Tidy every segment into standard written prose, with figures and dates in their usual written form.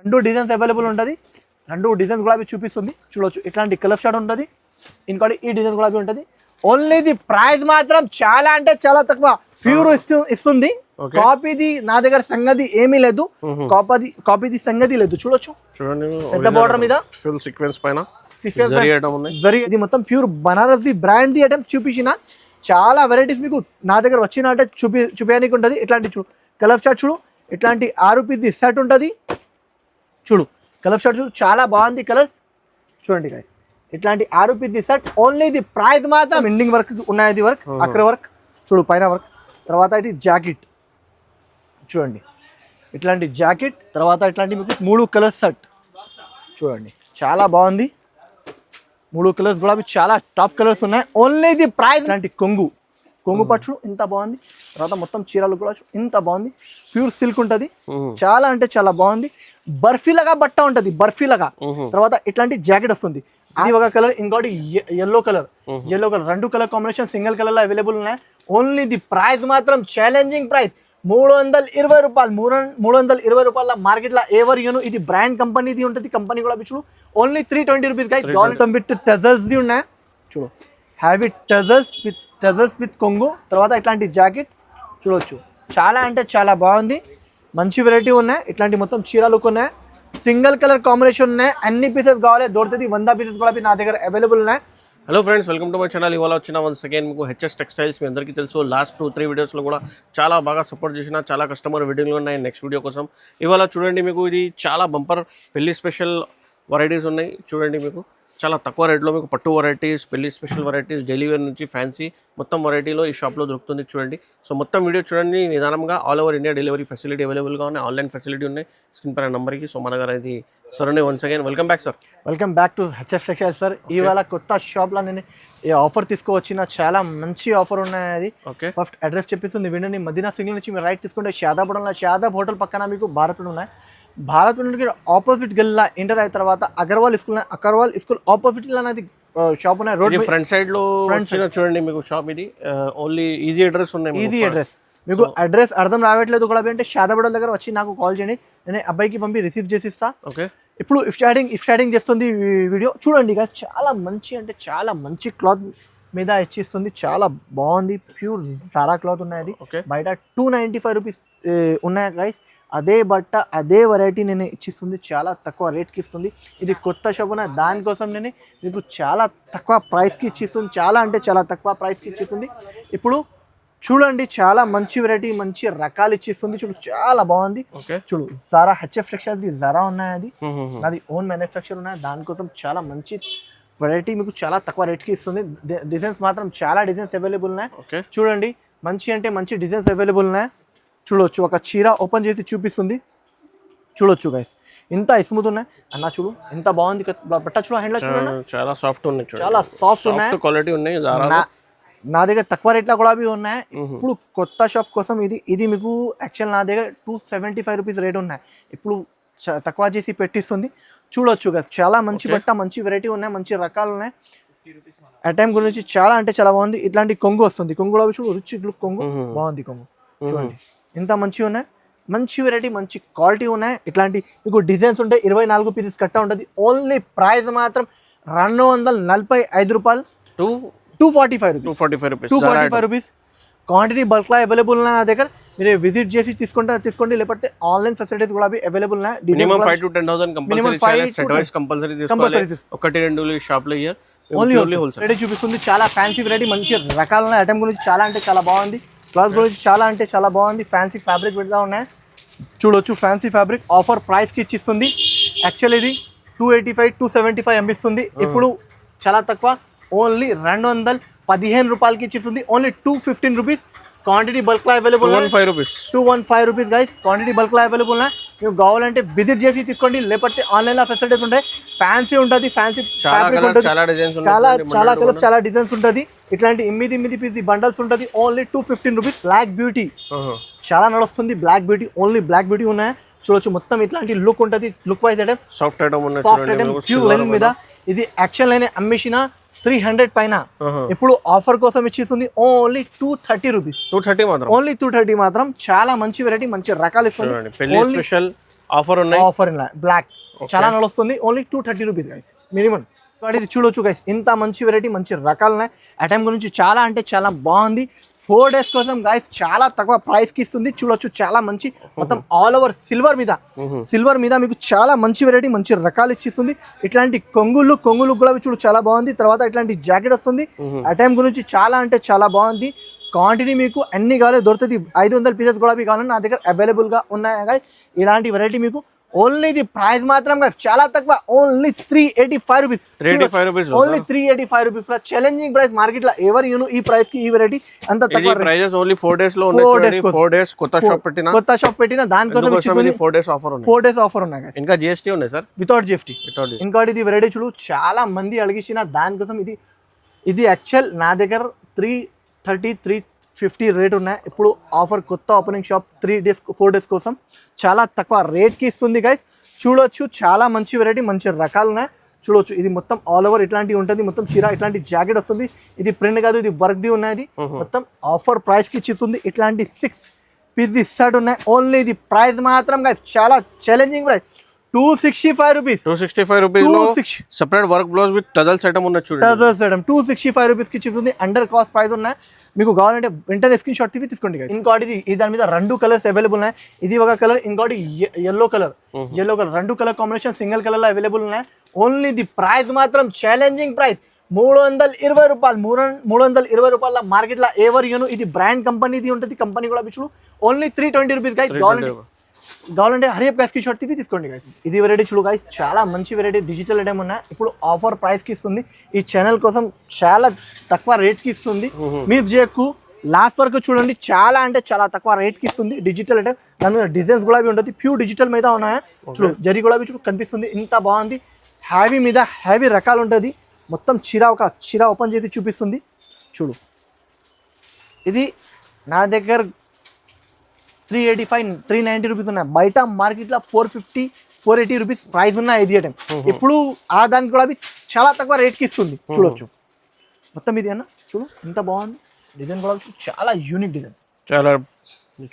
రెండు designs available ఉంటుంది. రెండు డిజైన్స్ కూడా చూపిస్తుంది చూడొచ్చు. ఇట్లాంటి కలర్ షాట్ ఉంటుంది. ఇంకోటి ఈ డిజైన్ కూడా ఉంటుంది. ఓన్లీ ది ప్రైస్ మాత్రం చాలా అంటే చాలా తక్కువ. ప్యూర్ ఇస్తుంది. కాపీది నా దగ్గర సంగతి ఏమీ లేదు. కాపీది సంగతి లేదు. చూడొచ్చు చూడండి పెద్ద బార్డర్ మీద ఫుల్ సీక్వెన్స్ పైన ఇది మొత్తం pure Banaras brand the item చూపించిన. చాలా వెరైటీస్ మీకు నా దగ్గర వచ్చినట్టే చూపించడానికి ఉంటుంది. ఇట్లాంటి చూడు కలర్ షాట్ చూడు. ఇట్లాంటి 6 పీస్ సెట్ ఉంటుంది. చూడు కలర్ షాట్ చూడు చాలా బాగుంది కలర్స్. చూడండి గైస్ ఇట్లాంటి 6 పీస్ సెట్. ఓన్లీ ఇది ప్రైస్ మాత్రం ఎండింగ్ వర్క్ ఉన్నాయి. ఇది వర్క్ అక్కడ వర్క్ చూడు పైన వర్క్. తర్వాత ఇది జాకెట్ చూడండి. ఇట్లాంటి జాకెట్ తర్వాత ఇట్లాంటి మీకు 3 కలర్స్ సెట్ చూడండి చాలా బాగుంది. 3 కలర్స్ కూడా చాలా టాప్ కలర్స్ ఉన్నాయి. Only the price. ఇలాంటి కొంగు పట్టు ఇంత బాగుంది. తర్వాత మొత్తం చీరలు కూడా ఇంత బాగుంది. ప్యూర్ సిల్క్ ఉంటుంది. చాలా అంటే చాలా బాగుంది. బర్ఫీలాగా బట్ట ఉంటుంది. బర్ఫీలాగా. తర్వాత ఇట్లాంటి జాకెట్ వస్తుంది. ఇది ఒక కలర్ ఇంకోటి yellow colour. 2 colour combination single colour లో అవైలబుల్ ఉన్నాయి. ఓన్లీ ది ప్రైస్ మాత్రం ఛాలెంజింగ్ ప్రైస్ 320 రూపాయలు. 320 రూపాయల మార్కెట్ లో ఎవరు యూను. ఇది బ్రాండ్ కంపెనీది ఉంటుంది. కంపెనీ కూడా చూడు ఓన్లీ 320 రూపీస్ గైస్. విత్ టజర్స్ ది ఉన్నాయి చూడు. హ్యావీ టజర్స్ విత్ కొంగు. తర్వాత ఇట్లాంటి జాకెట్ చూడొచ్చు. చాలా అంటే చాలా బాగుంది. మంచి వెరైటీ ఉన్నాయి. ఇట్లాంటి మొత్తం చీరలు ఉన్నాయి. సింగిల్ కలర్ కాంబినేషన్ ఉన్నాయి. అన్ని పీసెస్ కావాలి దొరుకుతుంది. 100 పీసెస్ కూడా నా దగ్గర అవైలబుల్ ఉన్నాయి. Hello friends, welcome to my channel. ఇవాళ వచ్చిన వన్స్ అగైన్ మీకు హెచ్ఎస్ టెక్స్టైల్స్. మీ అందరికీ తెలుసు లాస్ట్ 2-3 వీడియోస్లో కూడా చాలా బాగా సపోర్ట్ చేసిన చాలా కస్టమర్ వెయిటింగ్లో ఉన్నాయి నెక్స్ట్ వీడియో కోసం. ఇవాళ చూడండి మీకు ఇది చాలా బంపర్ పెళ్లి స్పెషల్ వెరైటీస్ ఉన్నాయి. చూడండి మీకు చాలా తక్కువ రేట్లో మీకు పట్టు వెరైటీస్, పెళ్లి స్పెషల్ వెరైటీస్, డైలీ వేర్ నుంచి ఫ్యాన్సీ మొత్తం వెరైటీలో ఈ షాప్లో దొరుకుతుంది. చూడండి. సో మొత్తం వీడియో చూడండి నిదానంగా. All over India delivery facility అవైలబుల్గా ఉన్నాయి. ఆన్లైన్ ఫెసిలిటీ ఉన్నాయి స్క్రీన్ పైన నెంబర్కి. సో మన దగ్గర ఇది సార్ అండి once again welcome back sir. Welcome back to HF textiles sir. ఇవాళ కొత్త షాప్లో నేను ఈ ఆఫర్ తీసుకువచ్చిన. చాలా మంచి ఆఫర్ ఉన్నాయి. అది ఫస్ట్ అడ్రస్ చెప్పిస్తుంది వినండి. మదీనా సింగిల్ నుంచి మీరు రైట్ తీసుకుంటే షాదాపురంలో షాదాబ్ హోటల్ పక్కన మీకు భారత్ ఉన్నాయి. భారత్ నుండి ఆపోజిట్ గల్లా ఎంటర్ అయిన తర్వాత అగర్వాల్ స్కూల్ ఆపోజిట్ అనేది షాప్ ఉన్నాయి. రోడ్ ఫ్రంట్ సైడ్ లో చూడండి మీకు షాప్. ఇది ఓన్లీ ఈజీ అడ్రస్ ఉన్నాయి. ఈజీ అడ్రస్ మీకు అడ్రస్ అర్థం రావట్లేదు కూడా అంటే షాదాబ్ దగ్గర వచ్చి నాకు కాల్ చేయండి. నేను అబ్బాయికి పంపి రిసీవ్ చేసి ఇస్తా. ఓకే. ఇప్పుడు స్టార్టింగ్ చేస్తుంది వీడియో చూడండి. చాలా మంచి అంటే చాలా మంచి క్లాత్ మీద ఇచ్చిస్తుంది. చాలా బాగుంది. ప్యూర్ సారా క్లాత్ ఉన్నాయి. బయట 295 రూపీస్ ఉన్నాయి గైస్. అదే బట్ట అదే వెరైటీ నేను ఇచ్చిస్తుంది. చాలా తక్కువ రేట్కి ఇస్తుంది. ఇది కొత్త షాప్ ఉన్నాయి. దానికోసం నేను మీకు చాలా తక్కువ ప్రైస్కి ఇచ్చిస్తుంది. చాలా అంటే చాలా తక్కువ ప్రైస్కి ఇచ్చిస్తుంది. ఇప్పుడు చూడండి చాలా మంచి వెరైటీ మంచి రకాలు ఇచ్చిస్తుంది. చూడు చాలా బాగుంది. చూడు జారా హెచ్ఎఫ్ టెక్స్టైల్స్ జారా ఉన్నాయి. అది నాది ఓన్ మ్యానుఫ్యాక్చర్ ఉన్నాయి. దానికోసం చాలా మంచి వెరైటీ మీకు చాలా తక్కువ రేట్కి ఇస్తుంది. డిజైన్స్ మాత్రం చాలా డిజైన్స్ అవైలబుల్ ఉన్నాయి. చూడండి మంచి అంటే మంచి డిజైన్స్ అవైలబుల్ ఉన్నాయి. చూడొచ్చు. ఒక చీర ఓపెన్ చేసి చూపిస్తుంది. చూడొచ్చు గైస్ ఇంత స్మూత్ ఉన్నాయి అన్న. చూడు ఎంత బాగుంది బట్ట. చూడ హ్యాండ్లో చూడండి చాలా సాఫ్ట్ ఉన్నాయి. చాలా సాఫ్ట్ ఉన్నాయి. క్వాలిటీ ఉన్నాయి. నా దగ్గర తక్కువ రేట్లో కూడా ఉన్నాయి. ఇప్పుడు కొత్త షాప్ కోసం ఇది మీకు యాక్చువల్ నా దగ్గర 275 రూపీస్ రేట్ ఉన్నాయి. ఇప్పుడు తక్కువ చేసి పెట్టిస్తుంది. చూడొచ్చు గైస్ చాలా మంచి బట్ట మంచి వెరైటీ ఉన్నాయి. మంచి రకాలు ఉన్నాయి. ఆ టైం గురించి చాలా అంటే చాలా బాగుంది. ఇట్లాంటి కొంగు వస్తుంది. కొంగు కూడా చూడు రిచ్ లుక్ కొంగు బాగుంది. కొంగు చూడండి ఇంత మంచిగా ఉన్నాయి. మంచి వెరైటీ మంచి క్వాలిటీ ఉన్నాయి. ఇట్లాంటి మీకు డిజైన్స్ ఉంటాయి. 24 పీసెస్ కట్ట ఉంటుంది. ఓన్లీ ప్రైస్ మాత్రం 245 రూపాయలు. 245 రూపీస్. క్వాంటిటీ బల్క్ లో అవైలబుల్ ఉన్నాయి నా దగ్గర. మీరు విజిట్ చేసి తీసుకోండి. లేకపోతే ఆన్లైన్ ఫెసిలిటీస్ కూడా అవైలబుల్ ఉన్నాయి. మినిమం 5 to 10,000 కంపల్సరీ తీసుకోవాలి. 1-2 షాప్లో ఓన్లీ హోల్సేల్ చూపిస్తుంది. చాలా ఫ్యాన్సీ వెరైటీ మంచి రకాల ఐటమ్ గురించి చాలా అంటే చాలా బాగుంది. క్లాత్ గురించి చాలా అంటే చాలా బాగుంది. ఫ్యాన్సీ ఫ్యాబ్రిక్ పెడతా ఉన్నాయి. చూడొచ్చు ఫ్యాన్సీ ఫ్యాబ్రిక్ ఆఫర్ ప్రైస్కి ఇచ్చిస్తుంది. యాక్చువల్ ఇది 285-275 అమ్మిస్తుంది. ఇప్పుడు చాలా తక్కువ ఓన్లీ 215 రూపాయలకి ఇచ్చిస్తుంది. Only 215 rupees. క్వాంటిటీ బల్క్ లో available 215 rupees guys. Quantity bulk లో అవైలబుల్ ఉన్నాయి. మీకు కావాలంటే విజిట్ చేసి తీసుకోండి. లేకపోతే ఆన్లైన్ లో ఫెసిలిటీస్ ఉంటాయి. ఫ్యాన్సీ ఉంటుంది. ఫ్యాన్సీ ఫ్యాబ్రిక్ ఉంటుంది. చాలా కలర్స్ చాలా డిజైన్స్ ఉంటుంది. ఇట్లాంటి 8 పీస్ బండల్స్ ఉంటుంది. Only 215 rupees. బ్లాక్ బ్యూటీ చాలా నడుస్తుంది. Black beauty only black beauty ఉన్నాయి. చూడొచ్చు మొత్తం ఇట్లాంటి లుక్ ఉంటుంది. Look wise item soft item pure line మీద. ఇది యాక్చువల్ లైన్ అమ్మేసిన 300 పైన. ఇప్పుడు ఆఫర్ కోసం ఇచ్చేస్తుంది ఓన్లీ 230 రూపీస్. 230 మాత్రం. ఓన్లీ 230 మాత్రం. చాలా మంచి వెరైటీ మంచి రకాలు ఇస్తుంది. పెళ్లి స్పెషల్ ఆఫర్ ఉన్నాయి. ఆఫర్ బ్లాక్ చాలా నడుస్తుంది. Only 230 rupees guys minimum. ఇది చూడొచ్చు గైస్, ఇంత మంచి వెరైటీ, మంచి రకాలు ఉన్నాయి. ఐటమ్ గురించి చాలా అంటే చాలా బాగుంది. 4 days కోసం గైస్ చాలా తక్కువ ప్రైస్ కి ఇస్తుంది. చూడొచ్చు చాలా మంచి, మొత్తం ఆల్ ఓవర్ సిల్వర్ మీద మీకు చాలా మంచి వెరైటీ, మంచి రకాలు ఇచ్చిస్తుంది. ఇట్లాంటి కొంగులు కూడా చూడు చాలా బాగుంది. తర్వాత ఇట్లాంటి జాకెట్ వస్తుంది. ఐటమ్ గురించి చాలా అంటే చాలా బాగుంది. క్వాంటిటీ మీకు అన్ని కావాలి దొరుకుతుంది. 500 పీసెస్ కూడా మీకు కావాలని నా దగ్గర అవైలబుల్ గా ఉన్నాయి గైస్. ఇలాంటి వెరైటీ మీకు ఓన్లీ ది ప్రైస్ మాత్రం చాలా తక్కువ, only 385 rupees. Only 385 rupees. Challenging price market లో ఎవరు ఈ ప్రైస్ కి ఈ వెరైటీ అంత తక్కువ. ప్రైజెస్ ఓన్లీ 4 days లో ఉన్నాయి. 4 days కొత్త షాప్ పెట్టిన దానికోసం 4 days ఆఫర్ ఉన్నాయి. ఇంకా జిఎస్టీ ఉన్నాయి సార్, వితౌట్ జిఎస్టీ. ఇంకోటి ఇది వెరైటీ చూడు చాలా మంది అడిగిన దానికోసం ఇది యాక్చువల్ నా దగ్గర 330 350 రేట్ ఉన్నాయి. ఇప్పుడు ఆఫర్ కొత్త ఓపెనింగ్ షాప్ 4 days కోసం చాలా తక్కువ రేట్కి ఇస్తుంది గైస్. చూడొచ్చు చాలా మంచి వెరైటీ, మంచి రకాలు ఉన్నాయి. చూడొచ్చు ఇది మొత్తం ఆల్ ఓవర్ ఇట్లాంటివి ఉంటుంది. మొత్తం చీర ఇట్లాంటి జాకెట్ వస్తుంది. ఇది ప్రింట్ కాదు, ఇది వర్క్ ది ఉన్నది. మొత్తం ఆఫర్ ప్రైస్ కి ఇచ్చిస్తుంది. ఇట్లాంటి 6 పీస్ షర్ట్ ఉన్నాయి. ఓన్లీ ఇది ప్రైస్ మాత్రం గైస్ చాలా ఛాలెంజింగ్ ప్రైస్, 265 రూపీస్. 265 రూపీస్ లో separate work blouse with tassels item ఉన్న చూడండి. టజల్స్ ఐటమ్ 265 రూపీస్ కి ఇచ్చిస్తుంది. అండర్ కాస్ట్ ప్రైస్ ఉన్నాయి. మీకు కావాలంటే వెంటనే స్క్రీన్ షాట్ తీసుకోండి. ఇంకోటి ఇది దాని మీద 2 కలర్స్ అవైలబుల్ ఉన్నాయి. ఇది ఒక కలర్, ఇంకోటి yellow colour. 2 colour combination single colour లో అవైలబుల్ ఉన్నాయి. ఓన్లీ ది ప్రైస్ మాత్రం ఛాలెంజింగ్ ప్రైస్ 320 రూపాయలు. 320 రూపాయల మార్కెట్ లో ఎవరు ఇది బ్రాండ్ కంపెనీది ఉంటుంది. కంపెనీ కూడా చూడు ఓన్లీ 320 రూపీస్ గైస్. కావాలంటే హరి ప్రైస్ కి షార్ట్ తీసుకోండి గైస్. ఇది వెరైటీ చూడు గైస్ చాలా మంచి వెరైటీ, డిజిటల్ ఐటమ్ ఉన్నాయి. ఇప్పుడు ఆఫర్ ప్రైస్ కి ఇస్తుంది. ఈ ఛానల్ కోసం చాలా తక్కువ రేట్ కి ఇస్తుంది. మీరు చేయకు లాస్ట్ వరకు చూడండి, చాలా అంటే చాలా తక్కువ రేట్ కి ఇస్తుంది. డిజిటల్ ఐటమ్, దాని మీద డిజైన్స్ కూడా ఉంటుంది. ప్యూర్ డిజిటల్ మీద ఉన్నాయా చూడు, జరీ కూడా చూడు కనిపిస్తుంది. ఇంత బాగుంది. హ్యావీ మీద హ్యావీ రకాలు ఉంటుంది. మొత్తం ఒక చీర ఓపెన్ చేసి చూపిస్తుంది చూడు. ఇది నా దగ్గర 385 390 రూపీస్ ఉన్నాయి. బయట మార్కెట్లో 450 480 రూపీస్ ప్రైస్ ఉన్నాయి ఇది ఐటమ్. ఇప్పుడు ఆ దానికి కూడా చాలా తక్కువ రేట్కి ఇస్తుంది. చూడొచ్చు మొత్తం ఇది అన్న చూడు ఎంత బాగుంది. డిజైన్ కూడా చాలా యూనిక్ డిజైన్. చాలా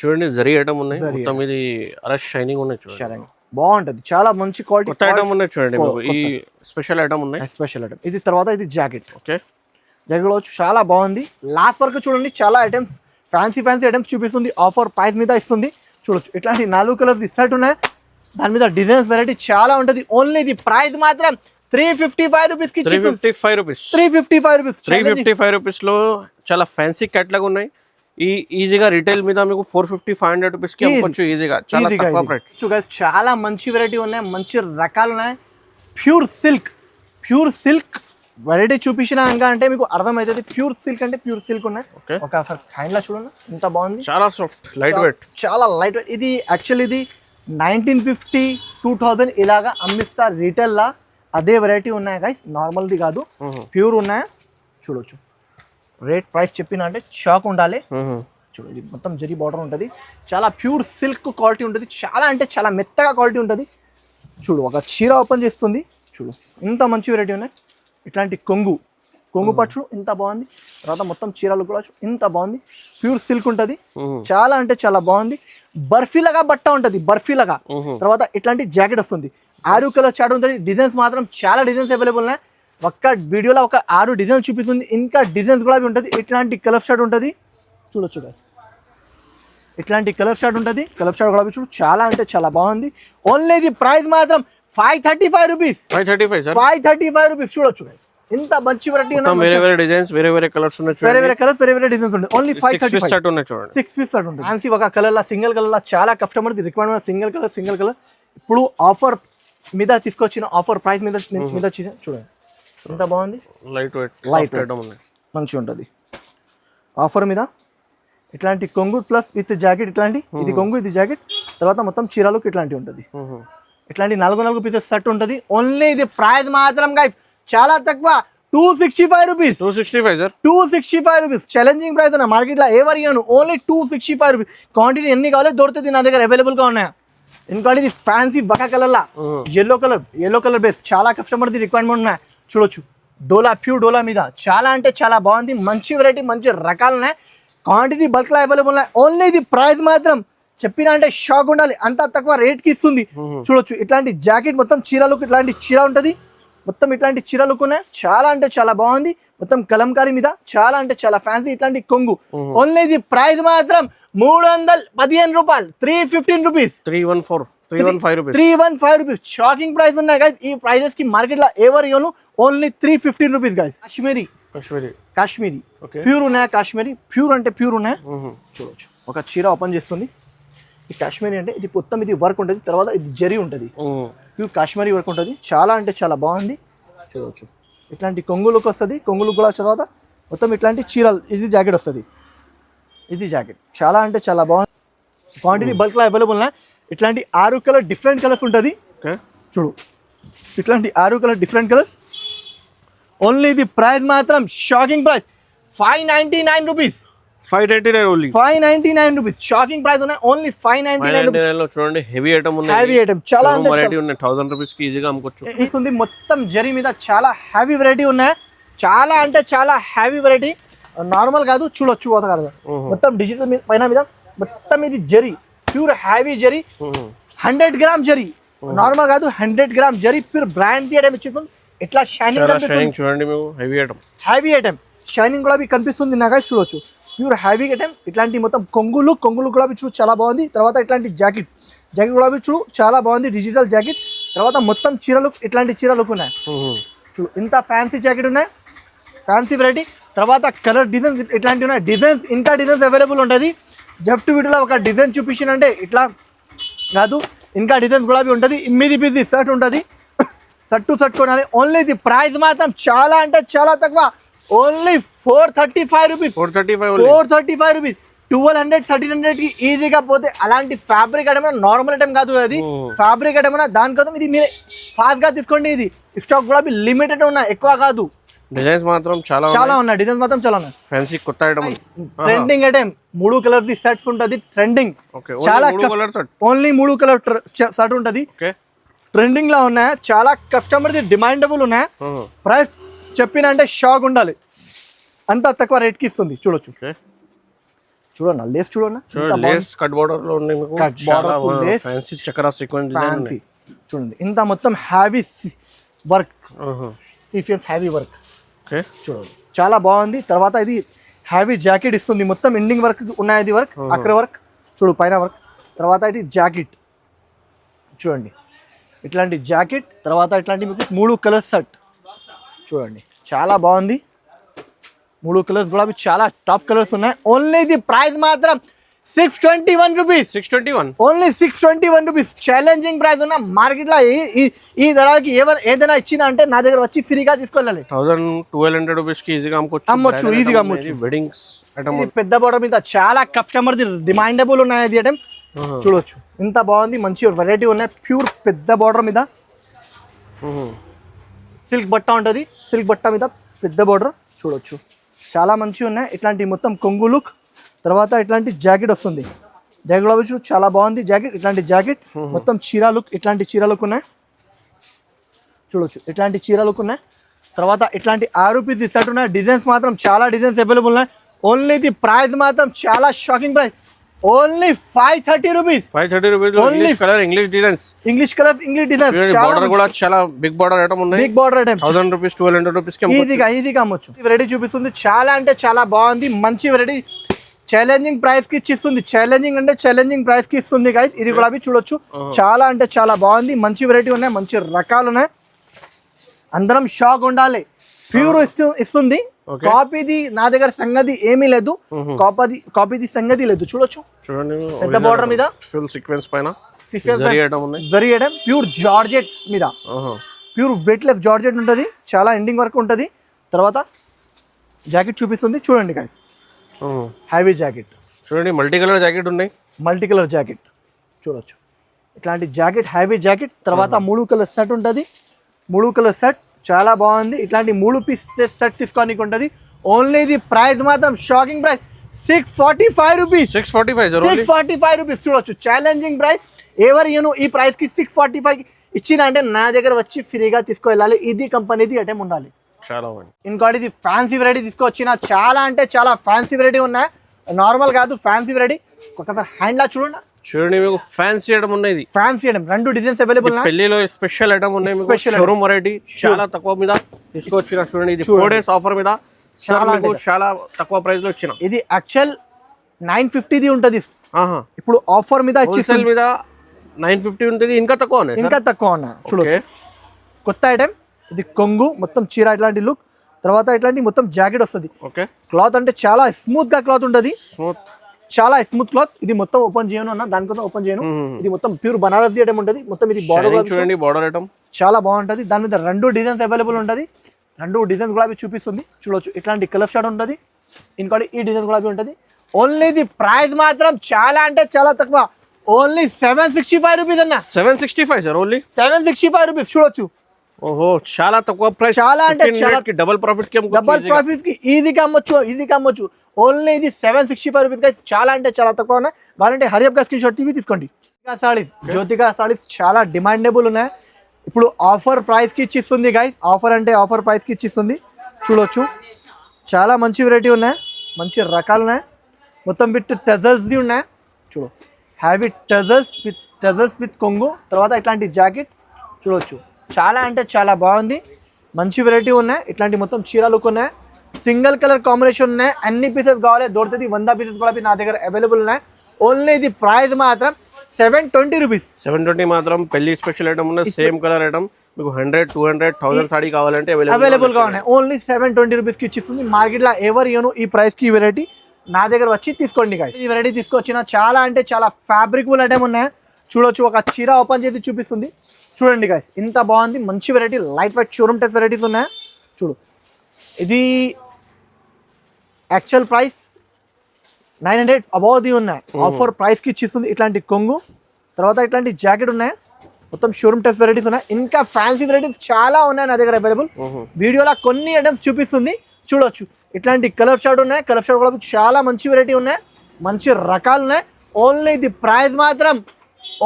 చూడండి జరీ ఐటమ్ ఉన్నాయి. మొత్తం ఇది అరష్ షైనింగ్ ఉన్నాయి చూడండి. బాగుంటది. చాలా మంచి క్వాలిటీ ఐటమ్ ఉన్నాయి చూడండి. ఈ స్పెషల్ ఐటమ్ ఉన్నాయి. స్పెషల్ ఐటమ్ ఇది. తర్వాత ఇది జాకెట్. ఓకే జాకెట్ కూడా చాలా బాగుంది. లాస్ట్ వరకు చూడండి చాలా ఐటమ్స్ ఫ్యాన్సీ ఐటమ్స్ చూపిస్తుంది. ఆఫర్ ప్రైస్ మీద ఇస్తుంది. చూడొచ్చు ఇట్లాంటి 4 కలర్స్ షర్ట్ ఉన్నాయి. దాని మీద డిజైన్స్ వెరైటీ చాలా ఉంటుంది. ఓన్లీ ఇది ప్రైస్ మాత్రం 355 రూపీస్ కి 355 రూపీస్ 355 రూపీస్ లో చాలా ఫ్యాన్సీ కేటలాగ్ ఉన్నాయి. ఈ ఈజీగా రిటైల్ మీద మీకు 450 500 రూపీస్ కి అమ్మొచ్చు ఈజీగా. చాలా తక్కువ ప్రైస్. చాలా మంచి వెరైటీ ఉన్నాయి, మంచి రకాలు ఉన్నాయి. ప్యూర్ సిల్క్ వెరైటీ చూపించినా ఇంకా అంటే మీకు అర్థమవుతుంది. ప్యూర్ సిల్క్ అంటే ప్యూర్ సిల్క్ ఉన్నాయి. ఒకసారి హ్యాండ్ లా చూడండి ఎంత బాగుంది. చాలా సాఫ్ట్ లైట్ వెయిట్, చాలా లైట్ వెయిట్. ఇది యాక్చువల్లీ ఇది 1950 2000 ఇలాగా అమ్మిస్తారు రీటైల్ లా. అదే వెరైటీ ఉన్నాయి గైస్, నార్మల్ది కాదు, ప్యూర్ ఉన్నాయి. చూడొచ్చు రేట్ ప్రైస్ చెప్పిన అంటే షాక్ ఉండాలి. చూడు ఇది మొత్తం జరీ బార్డర్ ఉంటుంది. చాలా ప్యూర్ సిల్క్ క్వాలిటీ ఉంటుంది. చాలా అంటే చాలా మెత్తగా క్వాలిటీ ఉంటుంది. చూడు ఒక చీర ఓపెన్ చేస్తుంది. చూడు ఇంత మంచి వెరైటీ ఉన్నాయి. ఇట్లాంటి కొంగు పట్టు ఇంత బాగుంది. తర్వాత మొత్తం చీరలు కూడా ఇంత బాగుంది. ప్యూర్ సిల్క్ ఉంటుంది. చాలా అంటే చాలా బాగుంది. బర్ఫీలాగా బట్ట ఉంటుంది, బర్ఫీలాగా. తర్వాత ఇట్లాంటి జాకెట్ వస్తుంది. 6 కలర్ చార్ట్ ఉంటుంది. డిజైన్స్ మాత్రం చాలా డిజైన్స్ అవైలబుల్ ఉన్నాయి. ఒక్క వీడియోలో ఒక 6 డిజైన్స్ చూపిస్తుంది. ఇంకా డిజైన్స్ కూడా ఉంటుంది. ఇట్లాంటి కలర్ షార్ట్ ఉంటుంది. చూడొచ్చు గాయ్స్ ఇట్లాంటి కలర్ షార్ట్ ఉంటుంది. కలర్ షార్ట్ కూడా చూడు చాలా అంటే చాలా బాగుంది. ఓన్లీ ఇది ప్రైస్ మాత్రం 535 రూపీస్. 535 రూపీస్. చూడొచ్చు గైస్ ఇంత మంచి వెరైటీ ఉన్నాయి. వేరే డిజైన్స్, వేరే కలర్స్ ఉన్నాయి. వేరే కలర్స్, వేరే డిజైన్స్ ఉంటాయి. ఓన్లీ 535 షర్ట్ ఉన్నాయి చూడండి. 6 పీస్ షర్ట్ ఉంటుంది. ఫ్యాన్సీ ఒక కలర్ లా, సింగిల్ కలర్ లా చాలా కస్టమర్ రిక్వైర్మెంట్ సింగిల్ కలర్. ఇప్పుడు ఆఫర్ మీద తీసుకొచ్చిన ఆఫర్ ప్రైస్ మీద చూడండి ఎంత బాగుంది. లైట్ వెయిట్ మంచిగా ఉంటుంది. ఆఫర్ మీద ఇట్లాంటి కొంగు ప్లస్ విత్ జాకెట్. ఇట్లాంటి ఇది కొంగు, ఇది జాకెట్. తర్వాత మొత్తం చీరలకు ఇట్లాంటి ఉంటుంది. ఇట్లాంటి 4 పీసెస్ సెట్ ఉంటుంది. ఓన్లీ ఇది ప్రైస్ మాత్రం గైస్ చాలా తక్కువ, 265 రూపీస్. 265 రూపీస్ ఛాలెంజింగ్ ప్రైస్ అన్న మార్కెట్లో ఎవరు ఇవ్వను. Only 265 rupees. క్వాంటిటీ ఎన్ని కావాలో దొరుకుతుంది నా దగ్గర అవైలబుల్ గా ఉన్నాయా. ఇంకోటి ఇది ఫ్యాన్సీ వక కలర్ లా, ఎల్లో కలర్ బేస్. చాలా కస్టమర్ రిక్వైర్మెంట్ ఉన్నాయి. చూడొచ్చు ప్యూర్ డోలా మీద చాలా అంటే చాలా బాగుంది. మంచి వెరైటీ, మంచి రకాలు ఉన్నాయి. క్వాంటిటీ బల్క్ లో అవైలబుల్ ఉన్నాయి. ఓన్లీ ఇది ప్రైస్ మాత్రం చెప్పినా అంటే షాక్ ఉండాలి, అంత తక్కువ రేట్ కి ఇస్తుంది. చూడొచ్చు ఇట్లాంటి జాకెట్ మొత్తం చీరలకు, ఇట్లాంటి చీర ఉంటది, మొత్తం ఇట్లాంటి చీరలకు ఉన్నాయి. చాలా అంటే చాలా బాగుంది, మొత్తం కలంకారీ మీద, చాలా అంటే చాలా ఫ్యాన్సీ. ఇట్లాంటి కొంగు ఓన్లీ ఇది ప్రైస్ మాత్రం 315 రూపాయలు, 315 రూపీస్, 315 రూపీస్. షాకింగ్ ప్రైస్ ఉన్నాయి గైస్. ఈ ప్రైజెస్ కి మార్కెట్ లో ఎవరు ఇవ్వను, only 315 rupees guys. Kashmiri pure ఉన్నాయా, కాశ్మీరీ ప్యూర్ అంటే ప్యూర్ ఉన్నాయా. చూడవచ్చు ఒక చీర ఓపెన్ చేస్తుంది. ఈ కాశ్మీరీ అంటే ఇది మొత్తం ఇది వర్క్ ఉంటుంది, తర్వాత ఇది జరీ ఉంటుంది, ప్యూర్ కాశ్మీరీ వర్క్ ఉంటుంది. చాలా అంటే చాలా బాగుంది. చూడవచ్చు ఇట్లాంటి కొంగులకు వస్తుంది, కొంగులకు కూడా తర్వాత మొత్తం ఇట్లాంటి చీరలు. ఇది జాకెట్ వస్తుంది, ఇది జాకెట్ చాలా అంటే చాలా బాగుంది. క్వాంటిటీ బల్క్లో అవైలబుల్ ఉన్నాయి. ఇట్లాంటి 6 కలర్ డిఫరెంట్ కలర్స్ ఉంటుంది. చూడు ఇట్లాంటి 6 కలర్ డిఫరెంట్ కలర్స్. ఓన్లీ ఇది ప్రైస్ మాత్రం shocking price 599 rupees, 599 rupees. Shocking price ఉన్నాయి, ఓన్లీ 599 రూపీస్. చూడండి హెవీ ఐటమ్ ఉన్నాయి, హెవీ ఐటమ్ చాలా అంటే వెరైటీ ఉన్నాయి. 1000 రూపీస్ కి ఈజీగా అమ్ముకోవచ్చు. ఇస్తుంది మొత్తం జరీ మీద, చాలా హెవీ వెరైటీ ఉన్నాయి. చాలా అంటే చాలా హెవీ వెరైటీ, నార్మల్ కాదు. చూడొచ్చు కాదు మొత్తం డిజిటల్ మీద, పైన మీద మొత్తం ఇది zari, pure heavy zari, 100 gram zari, normal కాదు 100 gram zari, pure brand item ఇచ్చింది. ఇట్లా షైనింగ్ చూడండి మీకు హెవీ ఐటమ్ షైనింగ్ కూడా కనిపిస్తుంది నాకు. చూడొచ్చు ప్యూర్ హెవీ ఐటమ్. ఇట్లాంటి మొత్తం కొంగులు కూడా చూడు చాలా బాగుంది. తర్వాత ఇట్లాంటి జాకెట్ కూడా చూడు చాలా బాగుంది, డిజిటల్ జాకెట్. తర్వాత మొత్తం చీరలు, ఇట్లాంటి చీరలు ఉన్నాయి. చూడు ఇంత ఫ్యాన్సీ జాకెట్ ఉన్నాయి, ఫ్యాన్సీ వెరైటీ. తర్వాత కలర్ డిజైన్స్ ఇట్లాంటివి ఉన్నాయి. డిజైన్స్ ఇంకా డిజైన్స్ అవైలబుల్ ఉంటుంది. జస్ట్ వీటిలో ఒక డిజైన్ చూపించిన అంటే ఇట్లా కాదు, ఇంకా డిజైన్స్ కూడా ఉంటుంది. 8 పీస్ షర్ట్ ఉంటుంది, షర్ట్ టు షర్ట్ కొనాలి. ఓన్లీ ఇది ప్రైస్ మాత్రం చాలా అంటే చాలా తక్కువ, ఓన్లీ 435 రూపీస్, 435 రూపీస్. 1200 1300 కి ఈజీగా పోతే. అలాంటి ఫ్యాబ్రిక్ ఐటమ్ నార్మల్ ఐటమ్ కాదు, అది ఫ్యాబ్రిక్ ఐటమ్ దానికోసం ఇది మీరు ఫాస్ట్ గా తీసుకోండి. ఇది స్టాక్ కూడా లిమిటెడ్ ఉన్నాయి, ఎక్కువ కాదు. డిజైన్స్ మాత్రం చాలా ఉన్నాయి, డిజైన్స్ మాత్రం చాలా ఉన్నాయి. ఫ్యాన్సీ కొత్త item, trending item. 3 colour the sets ఉంటుంది, ట్రెండింగ్. చాలా ఓన్లీ 3 కలర్ షర్ట్ ఉంటుంది, ట్రెండింగ్ లా ఉన్నాయి. చాలా కస్టమర్ ది డిమాండబుల్ ఉన్నాయి. ప్రైస్ చెప్పిన అంటే షాక్ ఉండాలి, అంత తక్కువ రేట్ కి ఇస్తుంది. చూడొచ్చు చూడండి లేస్, చూడండి లేస్ కట్ బోర్డర్ లో ఉన్నాయి, ఫ్యాన్సీ చక్రా సీక్వెన్స్ డిజైన్. చూడండి ఇంత మొత్తం హ్యావీ వర్క్, సీక్వెన్స్ హ్యావీ వర్క్. చూడండి చాలా బాగుంది. తర్వాత ఇది హ్యావీ జాకెట్ ఇస్తుంది, మొత్తం ఎండింగ్ వర్క్ ఉన్నాయి. ఇది వర్క్ అక్కడ వర్క్ చూడు, పైన వర్క్. తర్వాత ఇది జాకెట్ చూడండి, ఇట్లాంటి జాకెట్. తర్వాత ఇట్లాంటి మీకు 3 కలర్ షర్ట్ చూడండి, చాలా బాగుంది. 3 కలర్స్ కూడా చాలా టాప్ కలర్స్ ఉన్నాయి. ఓన్లీ ఇది ప్రైస్ మాత్రం 621 rupees, 621, only 621 rupees. Challenging price ఉన్న మార్కెట్ లో ఈ ధరకి ఏదైనా ఇచ్చినా అంటే నా దగ్గర వచ్చి ఫ్రీగా తీసుకెళ్ళాలి. 1200 రూపీస్ కి ఈజీగా అమ్మొచ్చు, ఈజీగా అమ్మొచ్చు. వెడ్డింగ్స్ పెద్ద బోర్డర్ మీద చాలా కస్టమర్ డిమాండబుల్ ఉన్నాయి ఇది ఐటమ్. చూడొచ్చు ఇంత బాగుంది, మంచి వెరైటీ ఉన్నాయి. ప్యూర్ పెద్ద బోర్డర్ మీద సిల్క్ బట్ట ఉంటుంది, సిల్క్ బట్ట మీద పెద్ద బోర్డర్. చూడొచ్చు చాలా మంచిగా ఉన్నాయి. ఇట్లాంటి మొత్తం కొంగు లుక్. తర్వాత ఇట్లాంటి జాకెట్ వస్తుంది, జాకెట్ చాలా బాగుంది జాకెట్. ఇట్లాంటి జాకెట్ మొత్తం చీర లుక్, ఇట్లాంటి చీర లుక్ ఉన్నాయి. చూడొచ్చు ఇట్లాంటి చీర లుక్ ఉన్నాయి. తర్వాత ఇట్లాంటి 6 పీస్ సెట్ ఉన్నాయి. డిజైన్స్ మాత్రం చాలా డిజైన్స్ అవైలబుల్ ఉన్నాయి. ఓన్లీ ది ప్రైస్ మాత్రం చాలా shocking price, only 530 rupees. 530 rupees. English colour, English designs, English colours, English designs. Border కూడా చాలా బిగ్ బోర్డర్ ఐటమ్ ఉన్నాయి. Big border item 1000 rupees 1200 rupees కి ఈజీగా అమ్మొచ్చు. వెరైటీ చూపిస్తుంది, చాలా అంటే చాలా బాగుంది, మంచి వెరైటీ. ఛాలెంజింగ్ ప్రైస్ కి ఇస్తుంది, ఛాలెంజింగ్ అంటే ఛాలెంజింగ్ ప్రైస్ కి ఇస్తుంది గైస్. ఇది కూడా చూడొచ్చు, చాలా అంటే చాలా బాగుంది. మంచి వెరైటీ ఉన్నాయి, మంచి రకాలు ఉన్నాయి. అందరం షాక్ ఉండాలి. ప్యూర్ ఇస్తుంది. కాపీది నా దగ్గర సంగతి ఏమీ లేదు, కాపీది సంగతి లేదు. చూడొచ్చు చూడండి పెద్ద బోర్డర్ మీద ఫుల్ సీక్వెన్స్ పైన జరీ ఐటమ్, ప్యూర్ జార్జెట్ మీద, ప్యూర్ వెయిట్ లెస్ జార్జెట్ ఉంటుంది. చాలా ఎండింగ్ వరకు ఉంటుంది. తర్వాత జాకెట్ చూపిస్తుంది చూడండి గైస్, హ్యావీ జాకెట్ చూడండి. మల్టీ కలర్ జాకెట్ ఉన్నాయి, మల్టీ కలర్ జాకెట్ చూడొచ్చు. ఇట్లాంటి జాకెట్ హ్యావీ జాకెట్. తర్వాత 3 కలర్ సెట్ ఉంటుంది, 3 కలర్ సెట్ చాలా బాగుంది. ఇట్లాంటి 3 పీస్ సెట్ తీసుకోనికి ఉంటుంది. ఓన్లీ ఇది ప్రైస్ మాత్రం షాకింగ్ ప్రైస్ 645 రూపీస్, 645 రూపీస్. చూడొచ్చు ఛాలెంజింగ్ ప్రైస్. ఎవరు ఈ ప్రైస్ కి 645 ఇచ్చిన అంటే నా దగ్గర వచ్చి ఫ్రీగా తీసుకెళ్ళాలి. ఇది కంపెనీది ఐటమ్ ఉండాలి. ఇంకోటి ఇది ఫ్యాన్సీ వెరైటీ తీసుకొచ్చిన, చాలా అంటే చాలా ఫ్యాన్సీ వెరైటీ ఉన్నాయి, నార్మల్ కాదు ఫ్యాన్సీ వెరైటీ. ఒకసారి హ్యాండ్ లా చూడండి, చూడండి మీకు ఫ్యాన్సీ ఐటమ్ ఉన్నాయి, ఇది ఫ్యాన్సీ ఐటమ్, 2 డిజైన్స్ అవైలబుల్ నా పెళ్లిలో స్పెషల్ ఐటమ్ ఉన్నాయి మీకు, షోరూమ్ వెరైటీ చాలా తక్కువ మీద తీసుకోవచ్చు. చూడండి ఇది 4 days ఆఫర్ మీద చాలా తక్కువ ప్రైస్ లో ఇచ్చిన. ఇది యాక్చువల్ 950 ది ఉంటది, ఇప్పుడు ఆఫర్ మీద హోల్సేల్ మీద 950 ఉంటుంది, ఇంకా తక్కువ ఉన్నాయి. చూడొచ్చు కొత్త ఐటమ్, ఇది కొంగు మొత్తం చీర ఇట్లాంటి లుక్, తర్వాత ఇట్లాంటి మొత్తం జాకెట్ వస్తుంది. ఓకే, క్లాత్ అంటే చాలా స్మూత్ గా క్లాత్ ఉంటది, స్మూత్ చాలా స్మూత్ క్లాత్. ఇది మొత్తం ఓపెన్ చేయను అన్న, దానికోసం ఓపెన్ చేయను. ఇది మొత్తం ప్యూర్ బనారసి ఐటమ్ ఉంటది, మొత్తం ఇది బార్డర్ చూడండి, బార్డర్ ఐటమ్ చాలా బాగుంటది. దాని మీద 2 డిజైన్స్ అవైలబుల్ ఉంటది, 2 డిజైన్స్ కూడా చూపిస్తుంది. చూడొచ్చు ఇట్లాంటి కలర్ షాట్ ఉంటది, ఇంకోటి ఈ డిజైన్ కూడా ఉంటది. ఓన్లీ ది ప్రైస్ మాత్రం చాలా అంటే చాలా తక్కువ, ఓన్లీ 765 రూపీస్ అన్న. 765 సార్, ఓన్లీ 765 రూపీస్. చూడొచ్చు, ఓహో చాలా తక్కువ ప్రైస్, చాలా అంటే డబుల్ ప్రాఫిట్ కి ఈజీగా అమ్మొచ్చు. ఓన్లీ ఇది 765 రూపీస్ గైస్, చాలా అంటే చాలా తక్కువ ఉన్నాయి. కావాలంటే హరియప్ గా స్క్రీన్ షాట్ తీసి తీసుకోండి. సారీస్, జ్యోతిక సారీస్ చాలా డిమాండబుల్ ఉన్నాయి, ఇప్పుడు ఆఫర్ ప్రైస్ కి ఇచ్చిస్తుంది గైస్. ఆఫర్ అంటే ఆఫర్ ప్రైస్ కి ఇచ్చిస్తుంది. చూడొచ్చు చాలా మంచి వెరైటీ ఉన్నాయి, మంచి రకాలు ఉన్నాయి, మొత్తం విత్ టజల్స్ ది ఉన్నాయి. చూడు హ్యావీ టజల్స్ విత్ కొంగు, తర్వాత ఇట్లాంటి జాకెట్. చూడొచ్చు చాలా అంటే చాలా బాగుంది, మంచి వెరైటీ ఉన్నాయి. ఇట్లాంటి మొత్తం చీరలు ఉన్నాయి, సింగిల్ కలర్ కాంబినేషన్ ఉన్నాయి. అన్ని పీసెస్ కావాలి దొరుకుతుంది, 100 పీసెస్ కూడా నా దగ్గర అవైలబుల్ ఉన్నాయి. ఓన్లీ ఇది ప్రైస్ మాత్రం 720 రూపీస్. 720 మాత్రం పెళ్లి స్పెషల్ ఐటమ్ ఉన్నాయి, సేమ్ కలర్ ఐటమ్ మీకు 100, 200, 1000 సారీ కావాలంటే అవైలబుల్ గా ఉన్నాయి. ఓన్లీ 720 రూపీస్ కి ఇచ్చిస్తుంది. మార్కెట్ లో ఎవరు ఇవ్వను ఈ ప్రైస్ కి వెరైటీ, నా దగ్గర వచ్చి తీసుకోండి guys. ఈ వెరైటీ తీసుకొచ్చిన చాలా అంటే చాలా ఫ్యాబ్రికబుల్ ఐటమ్ ఉన్నాయి. చూడొచ్చు ఒక చీర ఓపెన్ చేసి చూపిస్తుంది. చూడండి గైస్, ఇంత బాగుంది, మంచి variety, light weight showroom test varieties ఉన్నాయి. చూడు ఇది యాక్చువల్ ప్రైస్ 900 అబౌవ్ ది ఉన్నాయి, ఆఫర్ ప్రైస్ కి ఇచ్చిస్తుంది. ఇట్లాంటి కొంగు, తర్వాత ఇట్లాంటి జాకెట్ ఉన్నాయి, మొత్తం షోరూమ్ టెస్ట్ వెరైటీస్ ఉన్నాయి. ఇంకా ఫ్యాన్సీ వెరైటీస్ చాలా ఉన్నాయి నా దగ్గర అవైలబుల్. వీడియోలో కొన్ని ఐటమ్స్ చూపిస్తుంది. చూడొచ్చు ఇట్లాంటి కలర్ షార్ట్ ఉన్నాయి, కలర్ షార్ట్ కూడా చాలా మంచి వెరైటీ ఉన్నాయి, మంచి రకాలు ఉన్నాయి. ఓన్లీ ది ప్రైస్ మాత్రం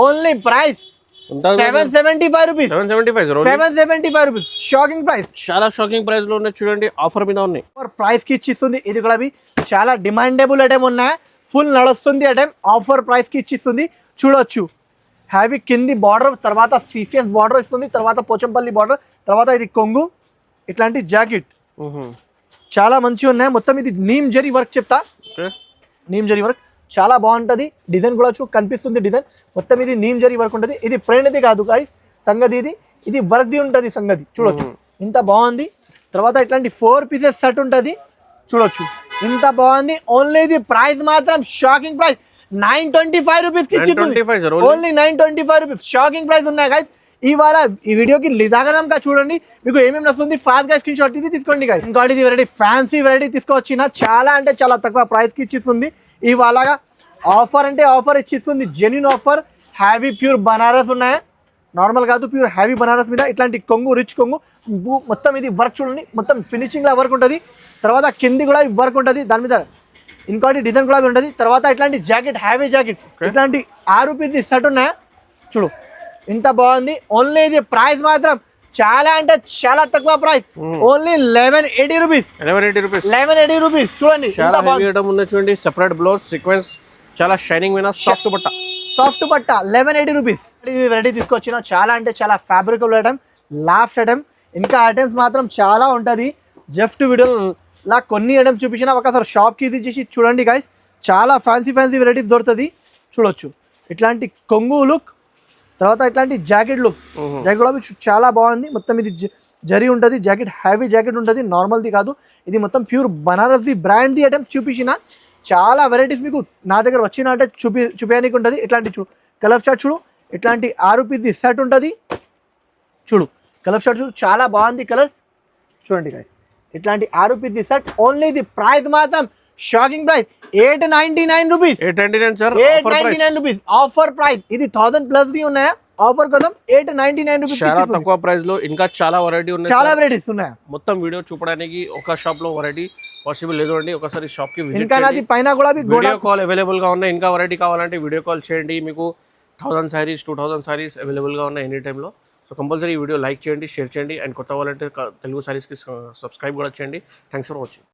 only price 775 rupees. 775 rupees, shocking price, చాలా షాకింగ్ ప్రైస్ లో ఉన్నాయి. చూడండి ఆఫర్ మీద ఉన్నాయి, ప్రైస్ కి ఇచ్చిస్తుంది. ఇది కూడా చాలా డిమాండబుల్ ఐటమ్ ఉన్నాయి, ఫుల్ నడుస్తుంది ఐటమ్, ఆఫర్ ప్రైస్ కి ఇచ్చిస్తుంది. చూడొచ్చు హ్యావీ కింది బార్డర్, తర్వాత సీఫియన్స్ బార్డర్ ఇస్తుంది, తర్వాత పోచంపల్లి బార్డర్, తర్వాత ఇది కొంగు, ఇట్లాంటి జాకెట్ చాలా మంచిగా ఉన్నాయి. మొత్తం ఇది నీమ్ జరీ వర్క్ చెప్తా, నీమ్ జరీ వర్క్ చాలా బాగుంటుంది. డిజైన్ కూడా కనిపిస్తుంది, డిజైన్ మొత్తం ఇది నీమ్ జరీ వర్క్ ఉంటుంది. ఇది ప్రింట్ది కాదు గాయ్స్, సంగతి ఇది వర్క్ది ఉంటుంది సంగతి. చూడొచ్చు ఇంత బాగుంది. తర్వాత ఇట్లాంటి 4 పీసెస్ సెట్ ఉంటుంది. చూడొచ్చు ఇంత బాగుంది. ఓన్లీ ఇది ప్రైస్ మాత్రం షాకింగ్ ప్రైస్ 925 రూపీస్ కి ఇచ్చింది. ఓన్లీ 925 రూపీస్, షాకింగ్ ప్రైస్ ఉన్నాయి గైస్. ఇవాళ ఈ వీడియోకి నిదానంగా చూడండి, మీకు ఏమేమి నచ్చుతుంది ఫాస్ట్ గా స్క్రీన్ షాట్ తీసుకోండి గైస్. ఇంకోటి ఇది వెరైటీ, ఫ్యాన్సీ వెరైటీ తీసుకొచ్చిన చాలా అంటే చాలా తక్కువ ప్రైస్ కి ఇచ్చిస్తుంది. ఇవాళ ఆఫర్ అంటే ఆఫర్ ఇచ్చిస్తుంది, genuine offer. Heavy pure Banaras ఉన్నాయి, నార్మల్ కాదు, ప్యూర్ హ్యావీ బనారస్ మీద ఇట్లాంటి కొంగు, రిచ్ కొంగు, మొత్తం ఇది వర్క్ చూడండి, మొత్తం ఫినిషింగ్ లా వర్క్ ఉంటుంది. తర్వాత కింది కూడా వర్క్ ఉంటుంది, దాని మీద ఇంకోటి డిజైన్ కూడా ఉంటుంది. తర్వాత ఇట్లాంటి జాకెట్, హ్యావీ జాకెట్, ఇట్లాంటి 6 రూపీస్ సెట్ ఉన్నాయి. చూడు ఇంత బాగుంది. ఓన్లీ ఇది ప్రైస్ మాత్రం చాలా అంటే చాలా తక్కువ ప్రైస్, ఓన్లీ 1180 రూపీస్. 1180 రూపీస్. చూడండి చూడండి, సెపరేట్ బ్లౌజ్ సీక్వెన్స్, చాలా షైనింగ్ మీద సాఫ్ట్ బట్ట 1180 రూపీస్. వెరైటీ తీసుకొచ్చిన చాలా అంటే చాలా ఫ్యాబ్రికబుల్ ఐటమ్, లాస్ట్ ఐటమ్. ఇంకా ఐటమ్స్ మాత్రం చాలా ఉంటుంది. జస్ట్ వీడియో లా కొన్ని ఐటమ్స్ చూపించిన, ఒకసారి షాప్కి ఇది చేసి చూడండి గైస్. చాలా ఫ్యాన్సీ వెరైటీస్ దొరుకుతుంది. చూడొచ్చు ఇట్లాంటి కొంగు లుక్, తర్వాత ఇట్లాంటి జాకెట్ లుక్, జాకెట్ కూడా చాలా బాగుంది. మొత్తం ఇది జరీ ఉంటుంది, జాకెట్ హ్యావీ జాకెట్ ఉంటుంది, నార్మల్ది కాదు. ఇది మొత్తం ప్యూర్ బనారస్ది బ్రాండ్ది ఐటమ్ చూపించిన. చాలా వెరైటీస్ మీకు నా దగ్గర వచ్చినట్టే చూపించడానికి ఉంటుంది. ఇట్లాంటి కలర్ షార్ట్ చూడు, ఇట్లాంటి 6 రూపీస్ది సెట్ ఉంటుంది. చూడు కలర్ షార్ట్ చూడు, చాలా బాగుంది కలర్స్. చూడండి గైస్, ఇట్లాంటి 6 రూపీస్ది సెట్. ఓన్లీ ఇది ప్రైస్ మాత్రం shocking price 899 rupees. 899 rupees offer price. ఇది 1000 ప్లస్ ది ఉన్నాయా ఆఫర్ కోసం 899 రూపీస్. చాలా తక్కువ ప్రైస్ లో ఇంకా చాలా వెరైటీ ఉన్నాయి, చాలా వెరైటీస్ ఉన్నాయి. మొత్తం వీడియో చూపడానికి ఒక షాప్ లో వెరైటీ పాసిబుల్ లేదు అండి. ఒకసారి షాప్ కి విజిట్ ఇంకా నాది పైన కూడా వీడియో కాల్ అవైలబుల్ గా ఉన్నాయి. ఇంకా వెరైటీ కావాలంటే వీడియో కాల్ చేయండి. మీకు 1000 సారీస్ 2000 సారీస్ అవైలబుల్ గా ఉన్నాయి ఎనీ టైంలో. సో కంపల్సరీ ఈ వీడియో లైక్ చేయండి, షేర్ చేయండి. అండ్ కొత్త వాళ్ళంటే తెలుగు సారీస్కి సబ్స్క్రైబ్ కూడా చేయండి. Thanks for watching.